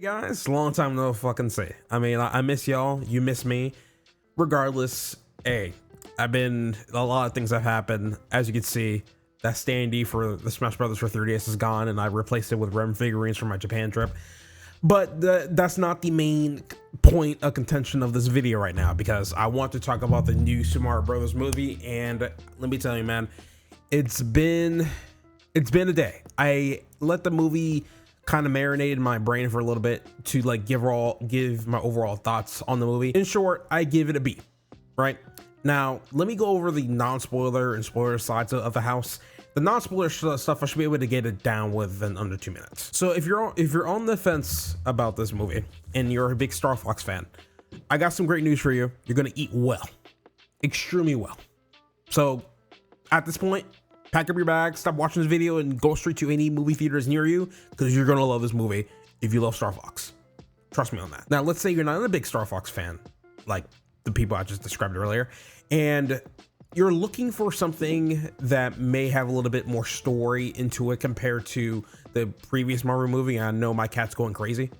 Guys, long time no fucking say. I mean, I miss y'all. You miss me. Regardless, hey, I've been a lot of things have happened. As you can see, that standee for the Smash Brothers for 3DS is gone, and I replaced it with Rem figurines from my Japan trip. But that's not the main point of contention of this video right now, because I want to talk about the new Super Mario Brothers movie. And let me tell you, man, it's been a day. I let the movie kind of marinated my brain for a little bit to like give my overall thoughts on the movie. In short, I give it a B. Right now, let me go over the non-spoiler and spoiler sides of the house. The non-spoiler stuff, I should be able to get it down within under 2 minutes. So if you're on the fence about this movie and you're a big Star Fox fan, I got some great news for you. You're gonna eat well, extremely well. So at this point, pack up your bag, stop watching this video, and go straight to any movie theaters near you, because you're gonna love this movie if you love Star Fox. Trust me on that. Now, let's say you're not a big Star Fox fan, like the people I just described earlier, and you're looking for something that may have a little bit more story into it compared to the previous Mario movie. I know my cat's going crazy.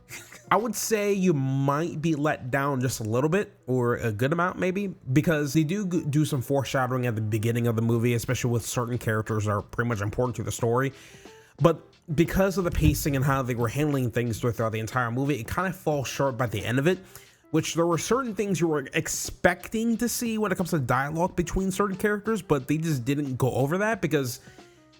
I would say you might be let down just a little bit, or a good amount maybe, because they do some foreshadowing at the beginning of the movie, especially with certain characters that are pretty much important to the story. But because of the pacing and how they were handling things throughout the entire movie, it kind of falls short by the end of it, which there were certain things you were expecting to see when it comes to dialogue between certain characters, but they just didn't go over that because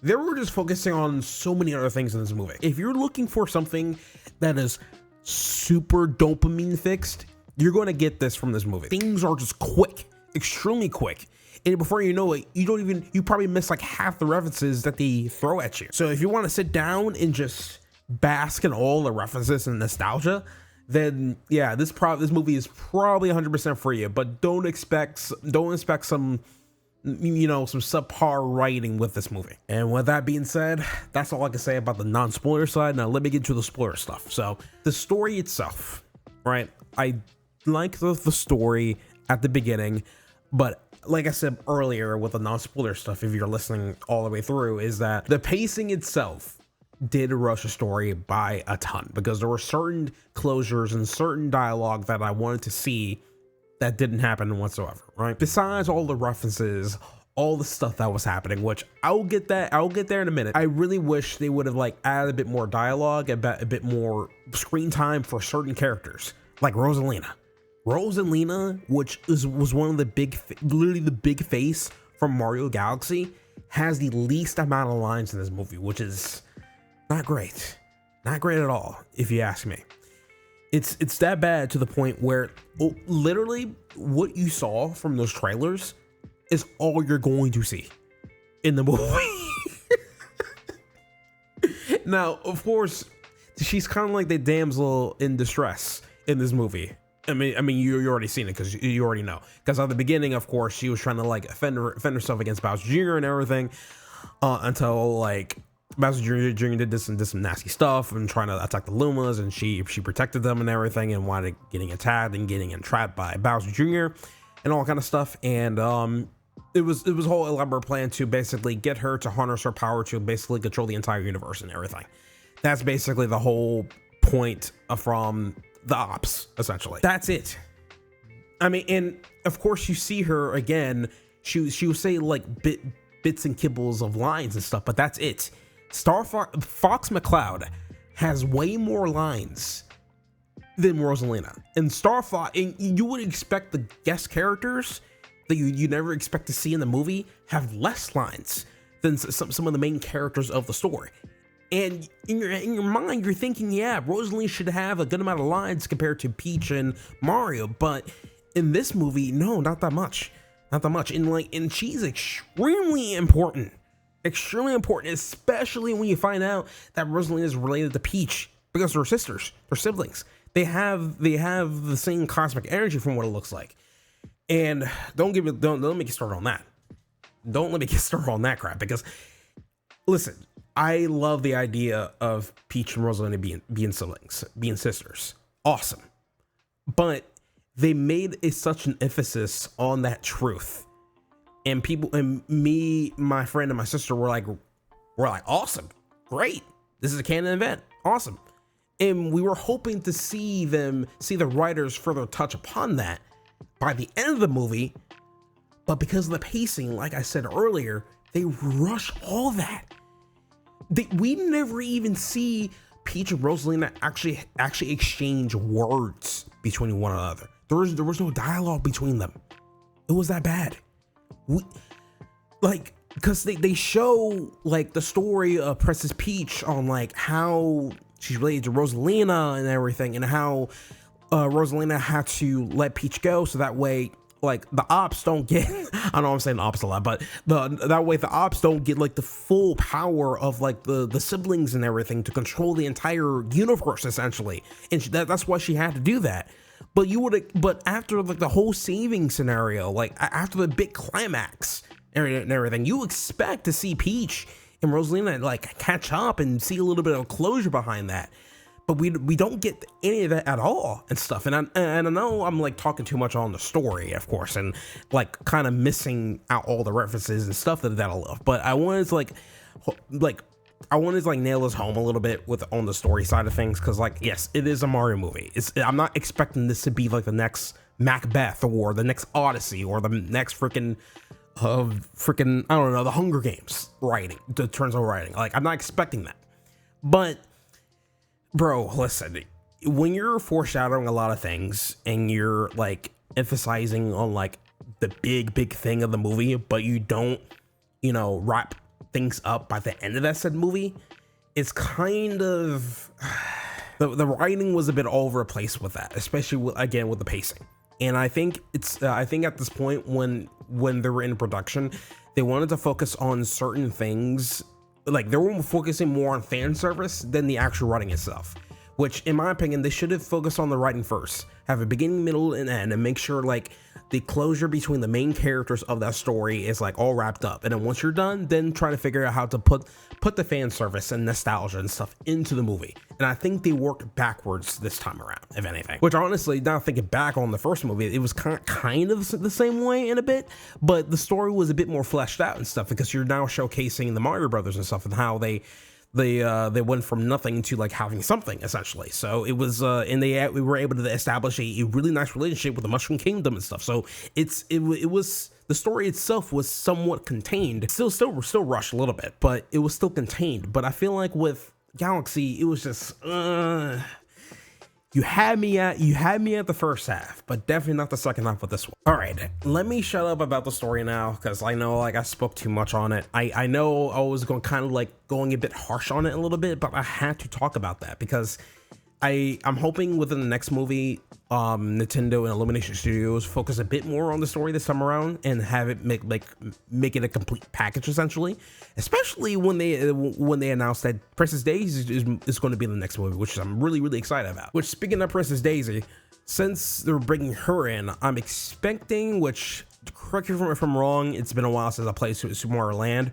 they were just focusing on so many other things in this movie. If you're looking for something that is super dopamine fixed, you're going to get this from this movie. Things are just quick, extremely quick, and before you know it, you probably miss like half the references that they throw at you. So if you want to sit down and just bask in all the references and nostalgia, then yeah, this movie is probably 100% for you. But don't expect some subpar writing with this movie. And with that being said, that's all I can say about the non-spoiler side. Now let me get to the spoiler stuff. So the story itself, right? I like the story at the beginning, but like I said earlier with the non-spoiler stuff, if you're listening all the way through, is that the pacing itself did rush the story by a ton, because there were certain closures and certain dialogue that I wanted to see that didn't happen whatsoever, right? Besides all the references, all the stuff that was happening, which I'll get there in a minute. I really wish they would have like added a bit more dialogue, a bit more screen time for certain characters, like Rosalina, which was one of the literally the big face from Mario Galaxy, has the least amount of lines in this movie, which is not great at all, if you ask me. It's that bad to the point where literally what you saw from those trailers is all you're going to see in the movie. Now, of course, she's kind of like the damsel in distress in this movie. I mean, you already seen it because you already know. Because at the beginning, of course, she was trying to like defend herself against Bowser Jr. and everything, until like Bowser Jr. did some nasty stuff and trying to attack the Lumas, and she protected them and everything, and wanted getting attacked and getting entrapped by Bowser Jr. and all kind of stuff. And it was a whole elaborate plan to basically get her to harness her power to basically control the entire universe and everything. That's basically the whole point from the ops, essentially. That's it. I mean, and of course you see her again. She will say like bits and kibbles of lines and stuff, but that's it. Fox McCloud has way more lines than Rosalina. And and you would expect the guest characters that you never expect to see in the movie have less lines than some of the main characters of the story. And in your mind, you're thinking, yeah, Rosalina should have a good amount of lines compared to Peach and Mario, but in this movie, no, not that much. And she's extremely important, especially when you find out that Rosalina is related to Peach, because they're sisters, they're siblings. They have the same cosmic energy from what it looks like. And don't let me get started on that. Don't let me get started on that crap, because listen, I love the idea of Peach and Rosalina being siblings, being sisters. Awesome. But they made such an emphasis on that truth, and me, my friend, and my sister were like, awesome, great, this is a canon event, awesome. And we were hoping to see the writers further touch upon that by the end of the movie. But because of the pacing, like I said earlier, they rush all that. We never even see Peach and Rosalina actually exchange words between one another. There was no dialogue between them. It was that bad. Because they show like the story of Princess Peach on like how she's related to Rosalina and everything, and how Rosalina had to let Peach go so that way like the ops don't get I know I'm saying ops a lot, but that way the ops don't get like the full power of like the siblings and everything to control the entire universe essentially, and that's why she had to do that. But after like the whole saving scenario, like after the big climax and everything, you expect to see Peach and Rosalina like catch up and see a little bit of closure behind that. But we don't get any of that at all and stuff. And I know I'm like talking too much on the story, of course, and like kind of missing out all the references and stuff that I love. But I wanted to nail this home a little bit on the story side of things, because like, yes, it is a Mario movie. I'm not expecting this to be like the next Macbeth or the next Odyssey or the next freaking I don't know, the Hunger Games writing, the terms of writing. Like, I'm not expecting that. But bro, listen, when you're foreshadowing a lot of things and you're like emphasizing on like the big thing of the movie, but you don't, wrap things up by the end of that said movie, it's kind of the writing was a bit all over the place with that, especially with the pacing. And I think I think at this point when they were in production, they wanted to focus on certain things. Like, they were focusing more on fan service than the actual writing itself, which in my opinion, they should have focused on the writing first, have a beginning, middle, and end, and make sure like the closure between the main characters of that story is like all wrapped up. And then once you're done, then try to figure out how to put the fan service and nostalgia and stuff into the movie. And I think they worked backwards this time around, if anything. Which honestly, now thinking back on the first movie, it was kind of the same way in a bit, but the story was a bit more fleshed out and stuff, because you're now showcasing the Mario Brothers and stuff and how they went from nothing to like having something essentially. So it was we were able to establish a really nice relationship with the Mushroom Kingdom and stuff. So it was the story itself was somewhat contained, still rushed a little bit, but it was still contained. But I feel like with Galaxy, it was just you had me at the first half, but definitely not the second half with this one. All right, let me shut up about the story now, because I know like I spoke too much on it. I know I was going a bit harsh on it a little bit, but I had to talk about that because I'm hoping within the next movie, Nintendo and Illumination Studios focus a bit more on the story this time around and have it make it a complete package essentially. Especially when they announced that Princess Daisy is going to be in the next movie, which I'm really excited about. Which, speaking of Princess Daisy, since they're bringing her in, I'm expecting, which correct me if I'm wrong, it's been a while since I played Super Mario Land.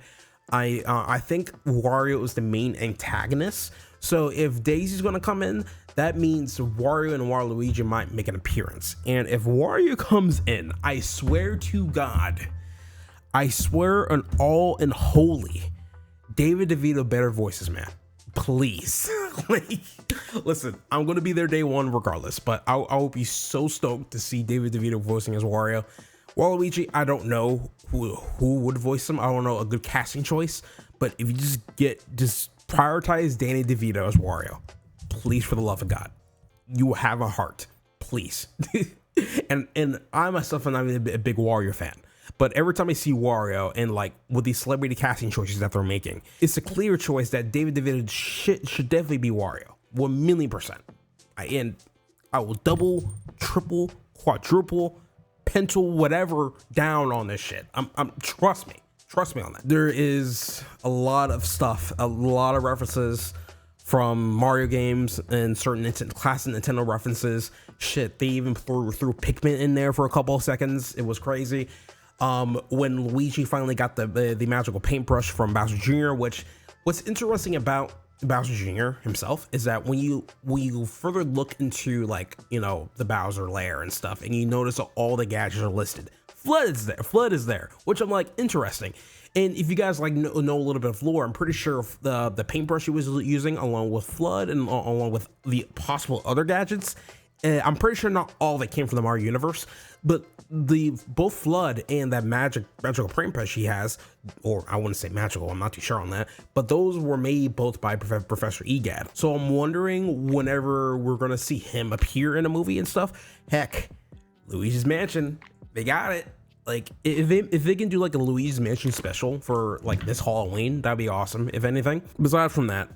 I think Wario is the main antagonist. So if Daisy's going to come in, that means Wario and Waluigi might make an appearance. And if Wario comes in, I swear to God, I swear on all and holy, David DeVito better voices, man. Please. Like, listen, I'm going to be there day one regardless, but I'll be so stoked to see David DeVito voicing as Wario. Waluigi, I don't know who would voice him. I don't know a good casting choice, but if you just prioritize Danny DeVito as Wario, please, for the love of God, you have a heart, please. and I myself am not even a big Wario fan, but every time I see Wario and like with these celebrity casting choices that they're making, it's a clear choice that David DeVito should definitely be Wario, 1,000,000%. And I will double, triple, quadruple, pental, whatever down on this shit. Trust me on that. There is a lot of stuff, a lot of references from Mario games and certain classic Nintendo references. Shit, they even threw Pikmin in there for a couple of seconds. It was crazy. When Luigi finally got the magical paintbrush from Bowser Jr., what's interesting about Bowser Jr. himself is that when you further look into like, the Bowser lair and stuff, and you notice that all the gadgets are listed, Flood is there, which I'm like, interesting. And if you guys like know a little bit of lore, I'm pretty sure the paintbrush he was using, along with Flood and along with the possible other gadgets, I'm pretty sure not all that came from the Mario universe, but both Flood and that magical paintbrush he has, or I wouldn't say magical, I'm not too sure on that, but those were made both by Professor Egad. So I'm wondering whenever we're gonna see him appear in a movie and stuff. Heck, Luigi's Mansion, they got it. Like, if they can do like a Luigi's Mansion special for like this Halloween, that'd be awesome. If anything, besides from that,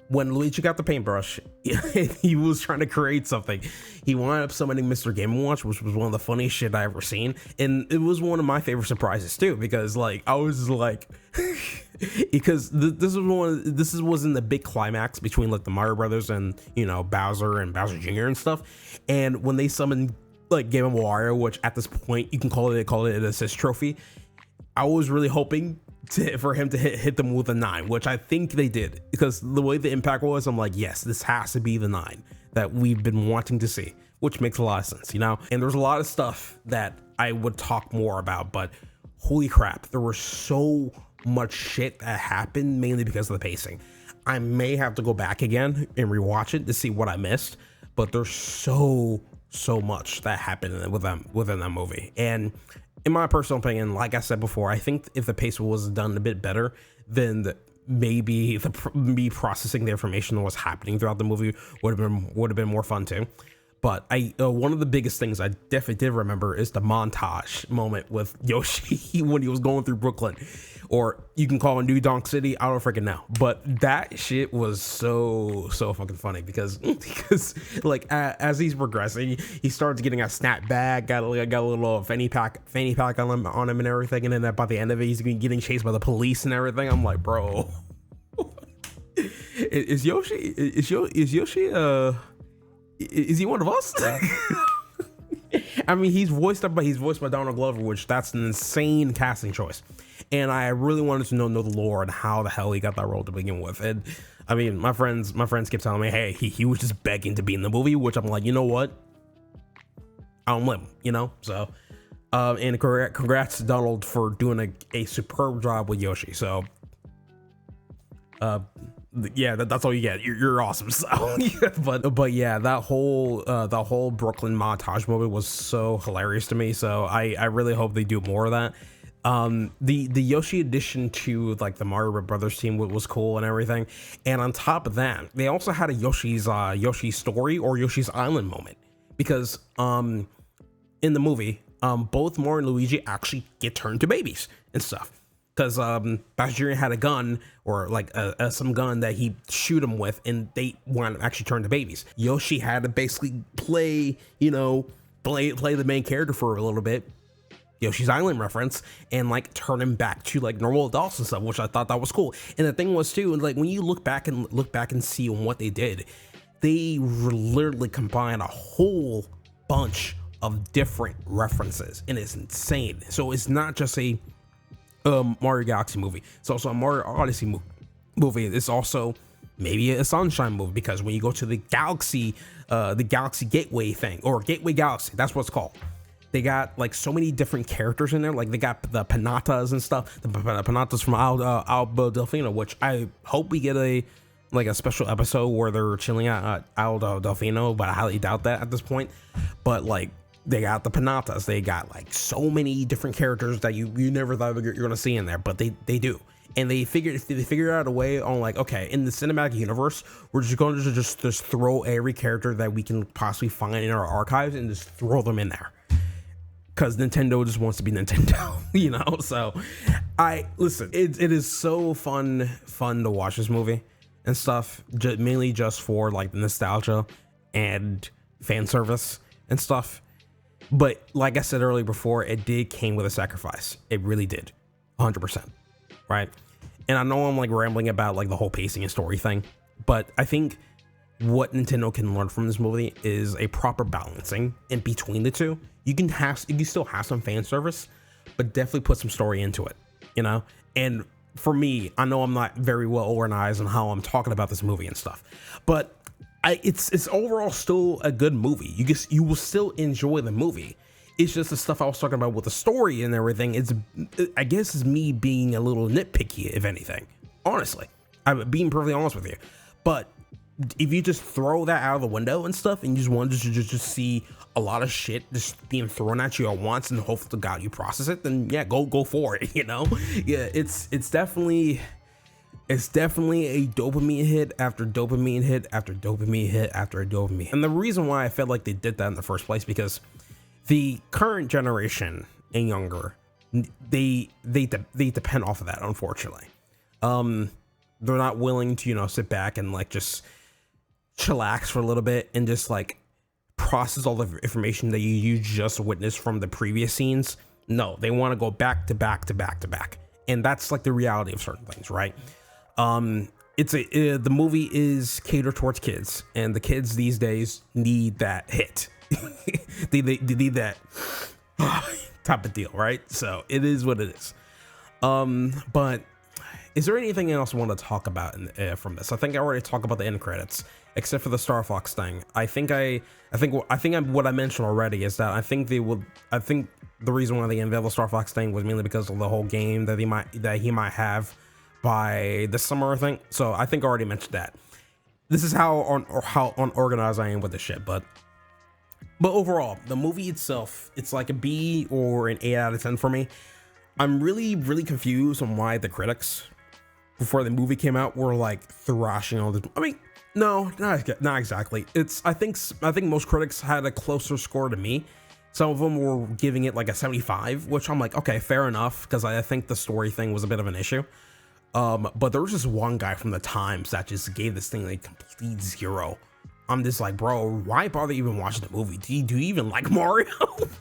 when Luigi got the paintbrush, he was trying to create something. He wound up summoning Mr. Game & Watch, which was one of the funniest shit I ever seen, and it was one of my favorite surprises too, because like I was like, because this was in the big climax between like the Mario Brothers and, you know, Bowser and Bowser Jr. and stuff, and when they summoned like Game & Wario, which at this point you can call it an assist trophy, I was really hoping for him to hit them with a 9, which I think they did, because the way the impact was, I'm like, yes, this has to be the 9 that we've been wanting to see, which makes a lot of sense, you know. And there's a lot of stuff that I would talk more about, but holy crap, there was so much shit that happened, mainly because of the pacing. I may have to go back again and rewatch it to see what I missed, but there's so much that happened within that movie. And in my personal opinion, like I said before, I think if the pace was done a bit better, then maybe me processing the information that was happening throughout the movie would have been more fun too. But one of the biggest things I definitely did remember is the montage moment with Yoshi when he was going through Brooklyn, or you can call it New Donk City. I don't freaking know, but that shit was so fucking funny because like as he's progressing, he starts getting a snap bag, got a little fanny pack on him and everything, and then by the end of it, he's getting chased by the police and everything. I'm like, bro, is Yoshi is he one of us? I mean, he's voiced by Donald Glover, which that's an insane casting choice. And I really wanted to know the lore and how the hell he got that role to begin with. And I mean, my friends kept telling me, hey, he was just begging to be in the movie, which I'm like, you know what? I don't blame him, you know? So, and congrats to Donald for doing a superb job with Yoshi. So, yeah, that's all you get. You're awesome. So, but yeah, that whole Brooklyn montage moment was so hilarious to me. So I really hope they do more of that. The Yoshi addition to like the Mario Brothers team was cool and everything. And on top of that, they also had a Yoshi's story or Yoshi's Island moment, because in the movie, both Mario and Luigi actually get turned to babies and stuff. Because Bowser Jr. had a gun, or like some gun that he shoot him with, and they want to actually turn to babies. Yoshi had to basically play the main character for a little bit, Yoshi's Island reference, and like turn him back to like normal adults and stuff, which I thought that was cool. And the thing was too, like when you look back and see what they did, they literally combined a whole bunch of different references, and it's insane. So it's not just a Mario Galaxy movie, it's also a Mario Odyssey movie. It's also maybe a Sunshine movie, because when you go to the Galaxy Gateway thing, or Gateway Galaxy, that's what it's called, they got like so many different characters in there. Like they got the Panatas and stuff, the Panatas from Aldo Delfino, which I hope we get a special episode where they're chilling at Aldo Delfino, but I highly doubt that at this point. But like, they got the Panatas, they got like so many different characters that you never thought you're gonna see in there, but they do. And they figured out a way on like, okay, in the cinematic universe, we're just going to just throw every character that we can possibly find in our archives and just throw them in there, because Nintendo just wants to be Nintendo, you know. So listen, it is so fun to watch this movie and stuff, mainly just for like the nostalgia and fan service and stuff. But like I said earlier before, it did came with a sacrifice. It really did, 100%, right? And I know I'm like rambling about like the whole pacing and story thing, but I think what Nintendo can learn from this movie is a proper balancing in between the two. You can still have some fan service, but definitely put some story into it, you know? And for me, I know I'm not very well organized on how I'm talking about this movie and stuff, but it's overall still a good movie. You will still enjoy the movie. It's just the stuff I was talking about with the story and everything. I guess it's me being a little nitpicky, if anything. Honestly, I'm being perfectly honest with you. But if you just throw that out of the window and stuff, and you just want to just see a lot of shit just being thrown at you at once, and hope to God you process it, then yeah, go for it. Yeah, it's definitely a dopamine hit after dopamine hit after dopamine hit after dopamine. And the reason why I felt like they did that in the first place, because the current generation and younger, they depend off of that, unfortunately. They're not willing to, sit back and like just chillax for a little bit and just like process all the information that you just witnessed from the previous scenes. No, they want to go back to back to back to back. And that's like the reality of certain things, right? The movie is catered towards kids, and the kids these days need that hit. they need that type of deal, right? So it is what it is. But is there anything else I want to talk about from this? I think I already talked about the end credits, except for the Star Fox thing. I think what I mentioned already is that I think the reason why they unveiled the Star Fox thing was mainly because of the whole game that he might have by the summer, I think. So I think I already mentioned that. This is how unorganized I am with this shit, but overall, the movie itself, it's like a B or an 8 out of 10 for me. I'm really, really confused on why the critics, before the movie came out, were like thrashing all this. I mean, no, not exactly. I think most critics had a closer score to me. Some of them were giving it like a 75, which I'm like, okay, fair enough, because I think the story thing was a bit of an issue. But there was just one guy from the Times that just gave this thing like complete 0. I'm just like, bro, why bother even watching the movie? Do you even like Mario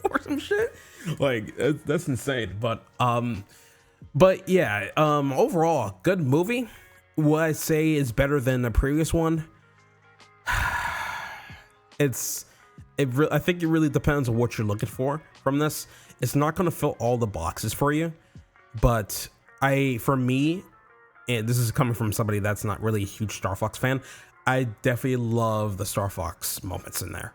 or some shit? Like, that's insane. But yeah, overall, good movie. Would I say it's better than the previous one? I think it really depends on what you're looking for from this. It's not going to fill all the boxes for you, but for me, and this is coming from somebody that's not really a huge Star Fox fan, I definitely love the Star Fox moments in there.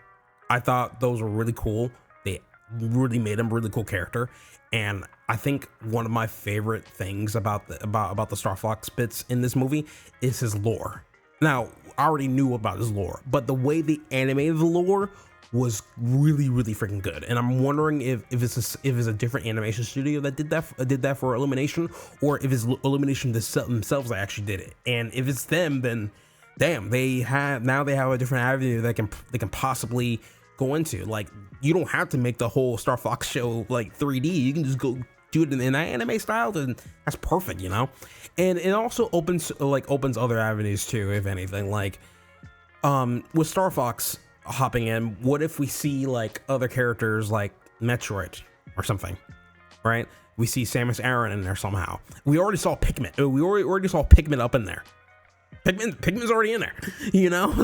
I thought those were really cool. They really made him a really cool character. And I think one of my favorite things about the Star Fox bits in this movie is his lore. Now, I already knew about his lore, but the way they animated the lore was really, really freaking good. And I'm wondering if it's a different animation studio that did that for Illumination, or if it's Illumination themselves that actually did it. And if it's them, then damn, they have a different avenue that they can possibly go into. Like, you don't have to make the whole Star Fox show like 3D. You can just go do it in that anime style, then that's perfect, And it also opens other avenues too, if anything. Like, with Star Fox hopping in, what if we see like other characters like Metroid or something, right? We see Samus Aran in there somehow. We already saw Pikmin. We already saw Pikmin up in there. Pikmin's already in there,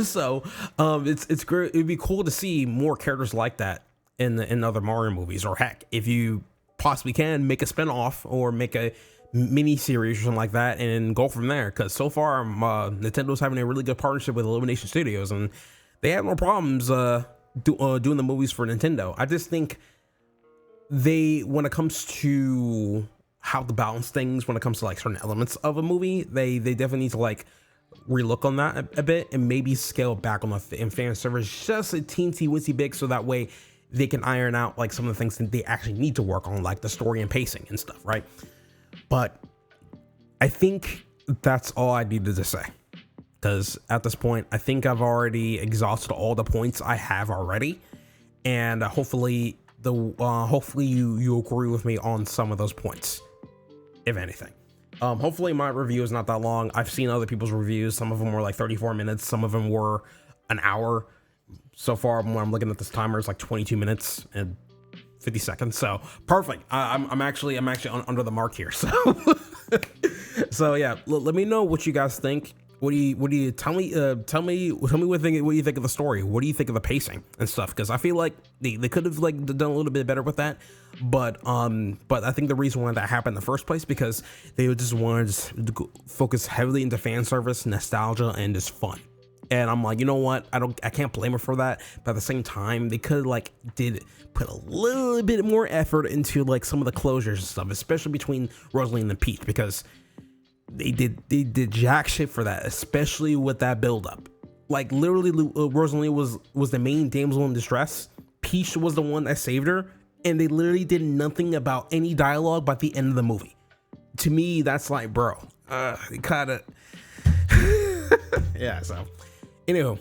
So it's great. It'd be cool to see more characters like that in other Mario movies, or heck, if you possibly can, make a spin-off or make a mini series or something like that and go from there. Because so far, Nintendo's having a really good partnership with Illumination Studios, and they have no problems doing the movies for Nintendo. I just think when it comes to how to balance things, when it comes to like certain elements of a movie, they definitely need to like relook on that a bit and maybe scale back on the fan service just a teensy bit, so that way they can iron out like some of the things that they actually need to work on, like the story and pacing and stuff, right? But I think that's all I needed to say, because at this point I think I've already exhausted all the points I have already, and hopefully you agree with me on some of those points, if anything. Hopefully my review is not that long. I've seen other people's reviews. Some of them were like 34 minutes. Some of them were an hour. So far, when I'm looking at this timer, it's like 22 minutes and 50 seconds. So perfect. I'm actually under the mark here. So, so yeah, let me know what you guys think. What do you tell me? Tell me what you think of the story. What do you think of the pacing and stuff? Because I feel like they could have like done a little bit better with that. But I think the reason why that happened in the first place, because they just wanted to focus heavily into fan service, nostalgia, and just fun. And I'm like, you know what? I can't blame her for that. But at the same time, they could like put a little bit more effort into like some of the closures and stuff, especially between Rosalie and Peach, because they did jack shit for that, especially with that build up. Like literally, Rosalie was the main damsel in distress. Peach was the one that saved her, and they literally did nothing about any dialogue by the end of the movie. To me, that's like, bro, it kind of yeah. So anywho,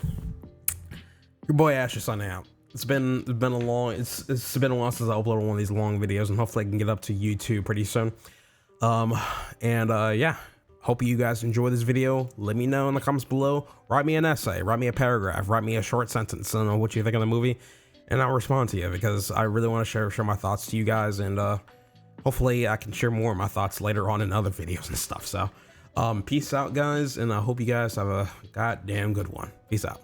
your boy Ash is signing out. It's been a while since I uploaded one of these long videos, and hopefully I can get up to YouTube pretty soon. Yeah, hope you guys enjoy this video. Let me know in the comments below. Write me an essay, write me a paragraph, write me a short sentence. I don't know what you think of the movie, and I'll respond to you, because I really want to share my thoughts to you guys, and hopefully I can share more of my thoughts later on in other videos and stuff. So peace out, guys, and I hope you guys have a goddamn good one. Peace out.